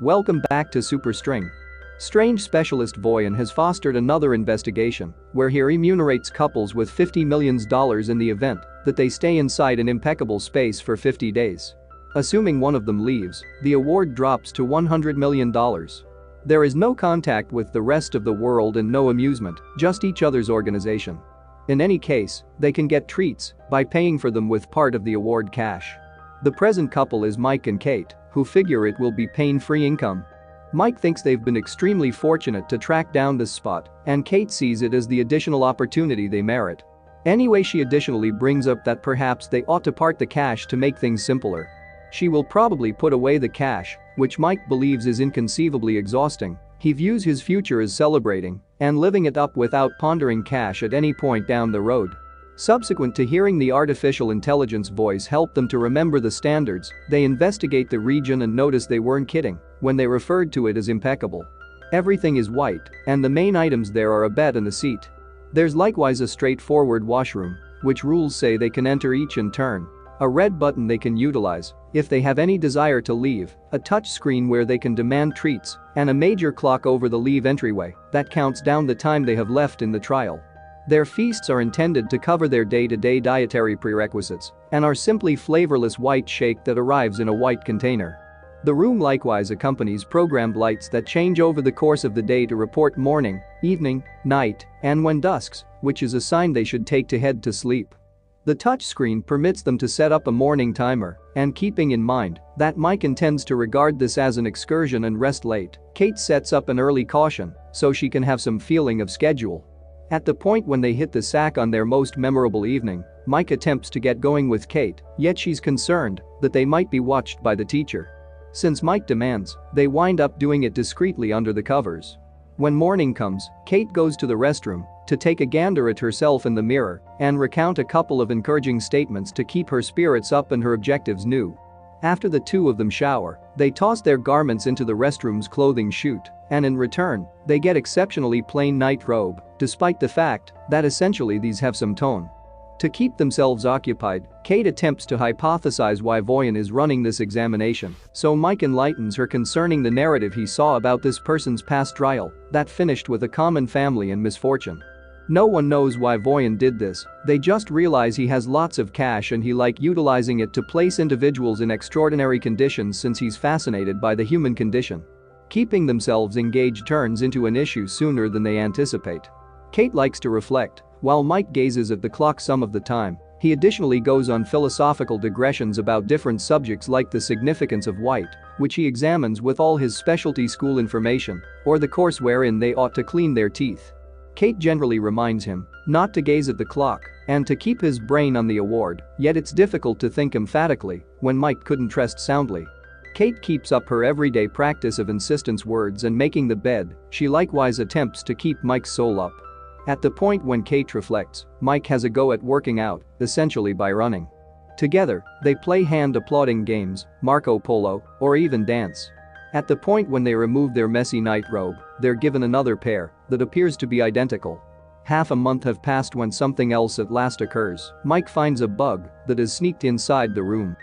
Welcome back to SuperString. Strange specialist Voyan has fostered another investigation where he remunerates couples with $50 million in the event that they stay inside an impeccable space for 50 days. Assuming one of them leaves, the award drops to $100 million. There is no contact with the rest of the world and no amusement, just each other's organization. In any case, they can get treats by paying for them with part of the award cash. The present couple is Mike and Kate, who figure it will be pain-free income. Mike thinks they've been extremely fortunate to track down this spot, and Kate sees it as the additional opportunity they merit. Anyway, she additionally brings up that perhaps they ought to part the cash to make things simpler. She will probably put away the cash, which Mike believes is inconceivably exhausting. He views his future as celebrating and living it up without pondering cash at any point down the road. Subsequent to hearing the artificial intelligence voice help them to remember the standards, they investigate the region and notice they weren't kidding when they referred to it as impeccable. Everything is white, and the main items there are a bed and a seat. There's likewise a straightforward washroom, which rules say they can enter each in turn. A red button they can utilize if they have any desire to leave, a touch screen where they can demand treats, and a major clock over the leave entryway that counts down the time they have left in the trial. Their feasts are intended to cover their day-to-day dietary prerequisites and are simply flavorless white shake that arrives in a white container. The room likewise accompanies programmed lights that change over the course of the day to report morning, evening, night, and when dusks, which is a sign they should take to head to sleep. The touchscreen permits them to set up a morning timer, and keeping in mind that Mike intends to regard this as an excursion and rest late, Kate sets up an early caution so she can have some feeling of schedule. At the point when they hit the sack on their most memorable evening, Mike attempts to get going with Kate, yet she's concerned that they might be watched by the teacher. Since Mike demands, they wind up doing it discreetly under the covers. When morning comes, Kate goes to the restroom to take a gander at herself in the mirror and recount a couple of encouraging statements to keep her spirits up and her objectives new. After the two of them shower, they toss their garments into the restroom's clothing chute, and in return, they get exceptionally plain night robe, despite the fact that essentially these have some tone. To keep themselves occupied, Kate attempts to hypothesize why Voyan is running this examination, so Mike enlightens her concerning the narrative he saw about this person's past trial that finished with a common family and misfortune. No one knows why Voyan did this, they just realize he has lots of cash and he like utilizing it to place individuals in extraordinary conditions since he's fascinated by the human condition. Keeping themselves engaged turns into an issue sooner than they anticipate. Kate likes to reflect, while Mike gazes at the clock some of the time. He additionally goes on philosophical digressions about different subjects like the significance of white, which he examines with all his specialty school information, or the course wherein they ought to clean their teeth. Kate generally reminds him not to gaze at the clock and to keep his brain on the award, yet it's difficult to think emphatically when Mike couldn't rest soundly. Kate keeps up her everyday practice of insistence words and making the bed. She likewise attempts to keep Mike's soul up. At the point when Kate reflects, Mike has a go at working out, essentially by running. Together, they play hand-applauding games, Marco Polo, or even dance. At the point when they remove their messy night robe, they're given another pair that appears to be identical. Half a month have passed when something else at last occurs. Mike finds a bug that has sneaked inside the room.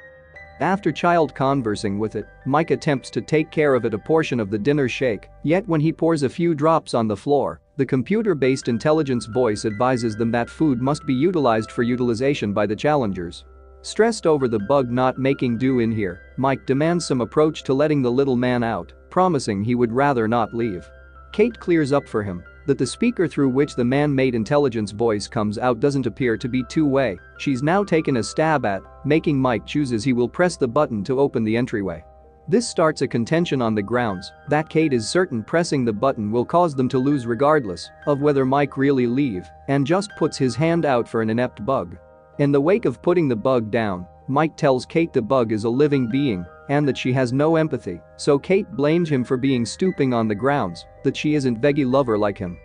After child conversing with it, Mike attempts to take care of it a portion of the dinner shake, yet when he pours a few drops on the floor, the computer-based intelligence voice advises them that food must be utilized for utilization by the challengers. Stressed over the bug not making do in here, Mike demands some approach to letting the little man out, promising he would rather not leave. Kate clears up for him that the speaker through which the man-made intelligence voice comes out doesn't appear to be two-way. She's now taken a stab at making Mike chooses he will press the button to open the entryway. This starts a contention on the grounds that Kate is certain pressing the button will cause them to lose regardless of whether Mike really leave and just puts his hand out for an inept bug. In the wake of putting the bug down, Mike tells Kate the bug is a living being and that she has no empathy, so Kate blames him for being stooping on the grounds that she isn't veggie lover like him.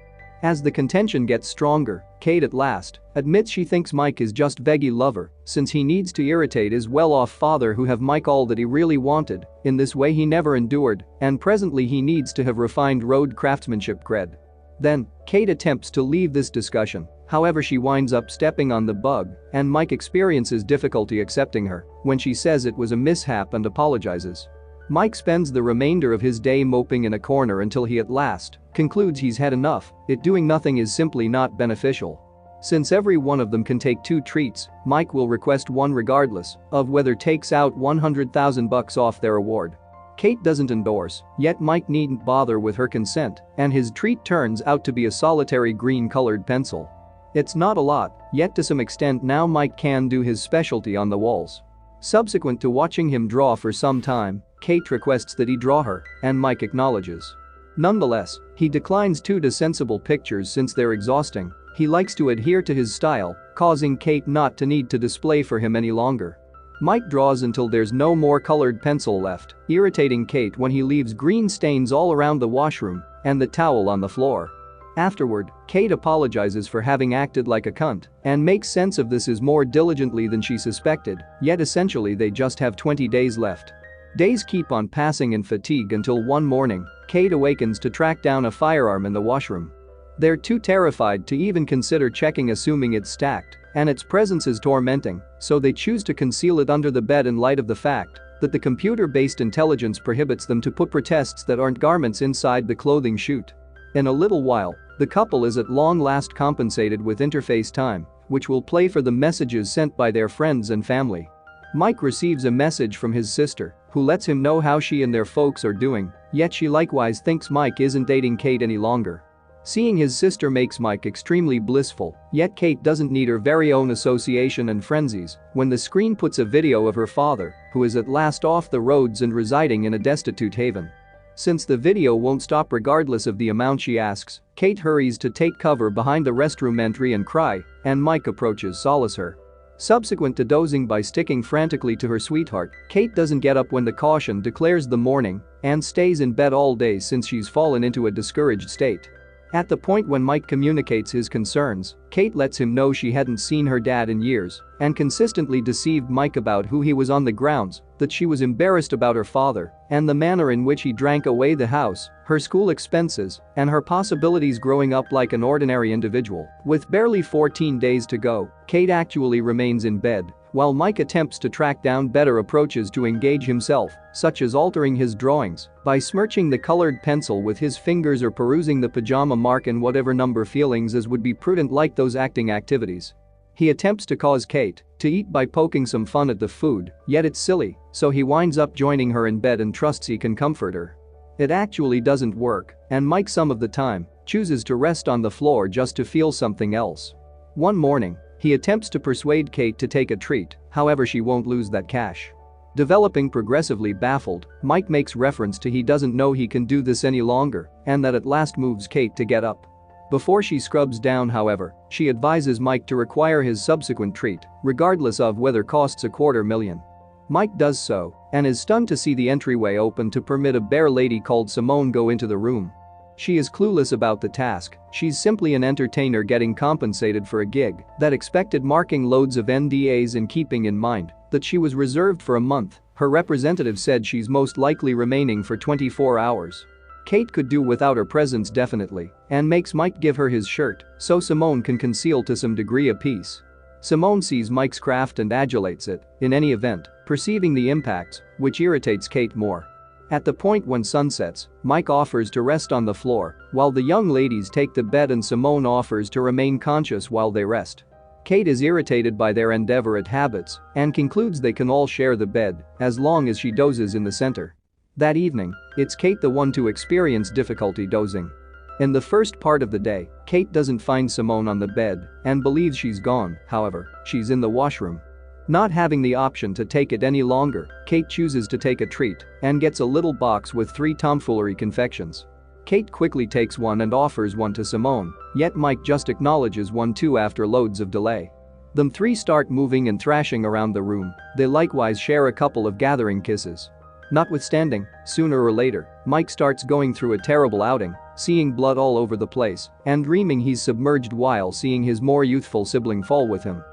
As the contention gets stronger, Kate at last admits she thinks Mike is just veggie lover since he needs to irritate his well-off father who have Mike all that he really wanted. In this way he never endured, and presently he needs to have refined road craftsmanship cred. Then, Kate attempts to leave this discussion, however she winds up stepping on the bug, and Mike experiences difficulty accepting her when she says it was a mishap and apologizes. Mike spends the remainder of his day moping in a corner until he at last concludes he's had enough. Doing nothing is simply not beneficial. Since every one of them can take 2 treats, Mike will request one regardless of whether takes out $100,000 off their award. Kate doesn't endorse, yet Mike needn't bother with her consent, and his treat turns out to be a solitary green-colored pencil. It's not a lot, yet to some extent now Mike can do his specialty on the walls. Subsequent to watching him draw for some time, Kate requests that he draw her, and Mike acknowledges. Nonetheless, he declines 2 sensible pictures since they're exhausting. He likes to adhere to his style, causing Kate not to need to display for him any longer. Mike draws until there's no more colored pencil left, irritating Kate when he leaves green stains all around the washroom and the towel on the floor. Afterward, Kate apologizes for having acted like a cunt and makes sense of this as more diligently than she suspected, yet essentially they just have 20 days left. Days keep on passing in fatigue until one morning, Kate awakens to track down a firearm in the washroom. They're too terrified to even consider checking, assuming it's stacked and its presence is tormenting, so they choose to conceal it under the bed in light of the fact that the computer-based intelligence prohibits them to put protests that aren't garments inside the clothing chute. In a little while, the couple is at long last compensated with interface time, which will play for the messages sent by their friends and family. Mike receives a message from his sister, who lets him know how she and their folks are doing, yet she likewise thinks Mike isn't dating Kate any longer. Seeing his sister makes Mike extremely blissful, yet Kate doesn't need her very own association and frenzies when the screen puts a video of her father, who is at last off the roads and residing in a destitute haven. Since the video won't stop regardless of the amount she asks, Kate hurries to take cover behind the restroom entry and cry, and Mike approaches solace her. Subsequent to dozing by sticking frantically to her sweetheart, Kate doesn't get up when the caution declares the morning and stays in bed all day since she's fallen into a discouraged state. At the point when Mike communicates his concerns, Kate lets him know she hadn't seen her dad in years and consistently deceived Mike about who he was on the grounds that she was embarrassed about her father and the manner in which he drank away the house, her school expenses, and her possibilities growing up like an ordinary individual. With barely 14 days to go, Kate actually remains in bed while Mike attempts to track down better approaches to engage himself, such as altering his drawings by smirching the colored pencil with his fingers or perusing the pajama mark in whatever number feelings as would be prudent like those acting activities. He attempts to cause Kate to eat by poking some fun at the food, yet it's silly, so he winds up joining her in bed and trusts he can comfort her. It actually doesn't work, and Mike some of the time chooses to rest on the floor just to feel something else. One morning, he attempts to persuade Kate to take a treat, however she won't lose that cash. Developing progressively baffled, Mike makes reference to he doesn't know he can do this any longer and that at last moves Kate to get up. Before she scrubs down, however, she advises Mike to require his subsequent treat, regardless of whether costs $250,000. Mike does so and is stunned to see the entryway open to permit a bare lady called Simone go into the room. She is clueless about the task, she's simply an entertainer getting compensated for a gig that expected marking loads of NDAs and keeping in mind that she was reserved for a month. Her representative said she's most likely remaining for 24 hours. Kate could do without her presence definitely and makes Mike give her his shirt so Simone can conceal to some degree a piece. Simone sees Mike's craft and adulates it, in any event, perceiving the impacts, which irritates Kate more. At the point when sun sets, Mike offers to rest on the floor while the young ladies take the bed and Simone offers to remain conscious while they rest. Kate is irritated by their endeavor habits and concludes they can all share the bed as long as she dozes in the center. That evening, it's Kate the one to experience difficulty dozing. In the first part of the day, Kate doesn't find Simone on the bed and believes she's gone, however, she's in the washroom. Not having the option to take it any longer, Kate chooses to take a treat and gets a little box with 3 tomfoolery confections. Kate quickly takes one and offers one to Simone, yet Mike just acknowledges one too after loads of delay. Them 3 start moving and thrashing around the room, they likewise share a couple of gathering kisses. Notwithstanding, sooner or later, Mike starts going through a terrible outing, seeing blood all over the place and dreaming he's submerged while seeing his more youthful sibling fall with him.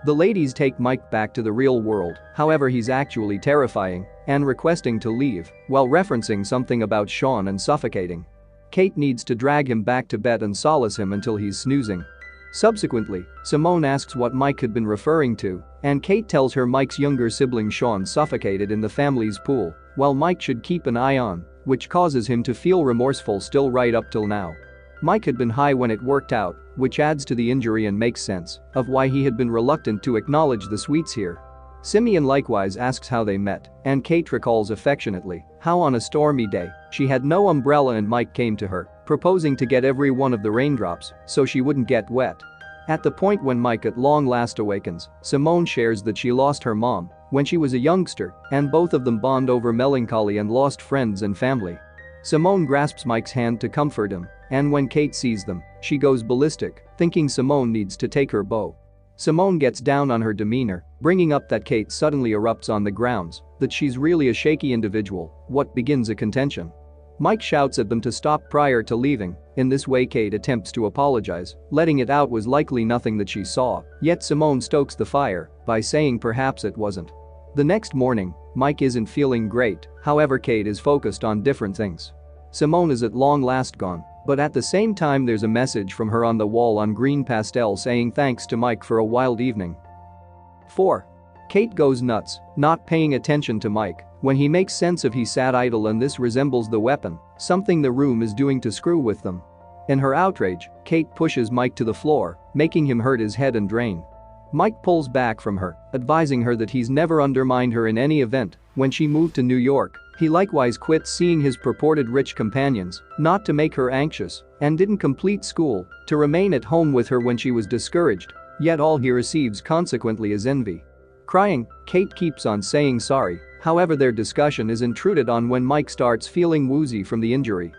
The ladies take Mike back to the real world, however he's actually terrifying and requesting to leave while referencing something about Sean and suffocating. Kate needs to drag him back to bed and solace him until he's snoozing. Subsequently, Simone asks what Mike had been referring to, and Kate tells her Mike's younger sibling Sean suffocated in the family's pool, while Mike should keep an eye on, which causes him to feel remorseful still right up till now. Mike had been high when it worked out, which adds to the injury and makes sense of why he had been reluctant to acknowledge the sweets here. Simeon likewise asks how they met, and Kate recalls affectionately how on a stormy day, she had no umbrella and Mike came to her, proposing to get every one of the raindrops so she wouldn't get wet. At the point when Mike at long last awakens, Simone shares that she lost her mom when she was a youngster, and both of them bond over melancholy and lost friends and family. Simone grasps Mike's hand to comfort him, and when Kate sees them, she goes ballistic, thinking Simone needs to take her bow. Simone gets down on her demeanor, bringing up that Kate suddenly erupts on the grounds that she's really a shaky individual, what begins a contention. Mike shouts at them to stop prior to leaving. In this way Kate attempts to apologize, letting it out was likely nothing that she saw, yet Simone stokes the fire by saying perhaps it wasn't. The next morning, Mike isn't feeling great, however Kate is focused on different things. Simone is at long last gone, but at the same time there's a message from her on the wall on green pastel saying thanks to Mike for a wild evening. 4. Kate goes nuts, not paying attention to Mike when he makes sense of he sat idle and this resembles the weapon, something the room is doing to screw with them. In her outrage, Kate pushes Mike to the floor, making him hurt his head and drain. Mike pulls back from her, advising her that he's never undermined her in any event. When she moved to New York, he likewise quit seeing his purported rich companions, not to make her anxious, and didn't complete school to remain at home with her when she was discouraged, yet all he receives consequently is envy. Crying, Kate keeps on saying sorry, however their discussion is intruded on when Mike starts feeling woozy from the injury.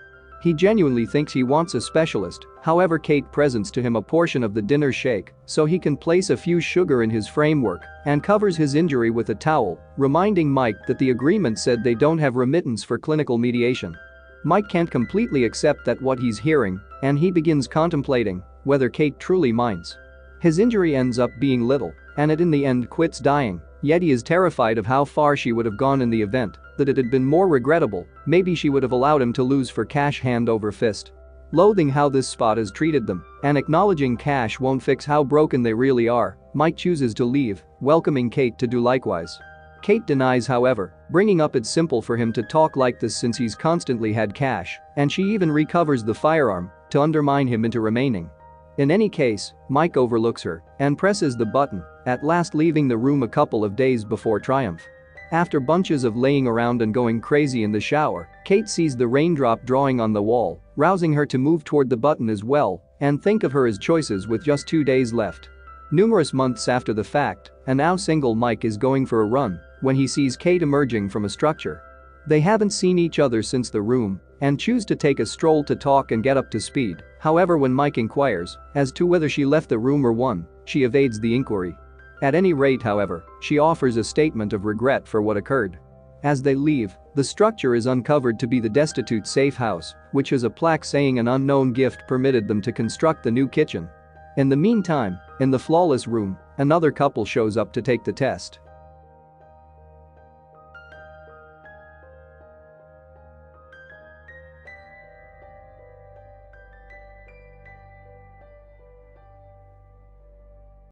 He genuinely thinks he wants a specialist, however Kate presents to him a portion of the dinner shake so he can place a few sugar in his framework and covers his injury with a towel, reminding Mike that the agreement said they don't have remittance for clinical mediation. Mike can't completely accept that what he's hearing, and he begins contemplating whether Kate truly minds. His injury ends up being little, and it in the end quits dying, yet he is terrified of how far she would have gone in the event that it had been more regrettable, maybe she would have allowed him to lose for cash hand over fist. Loathing how this spot has treated them and acknowledging cash won't fix how broken they really are, Mike chooses to leave, welcoming Kate to do likewise. Kate denies however, bringing up it's simple for him to talk like this since he's constantly had cash, and she even recovers the firearm to undermine him into remaining. In any case, Mike overlooks her and presses the button, at last leaving the room a couple of days before triumph. After bunches of laying around and going crazy in the shower, Kate sees the raindrop drawing on the wall, rousing her to move toward the button as well and think of her as choices with just 2 days left. Numerous months after the fact, a now single Mike is going for a run when he sees Kate emerging from a structure. They haven't seen each other since the room and choose to take a stroll to talk and get up to speed. However, when Mike inquires as to whether she left the room or won, she evades the inquiry. At any rate, however, she offers a statement of regret for what occurred. As they leave, the structure is uncovered to be the destitute safe house, which has a plaque saying an unknown gift permitted them to construct the new kitchen. In the meantime, in the flawless room, another couple shows up to take the test.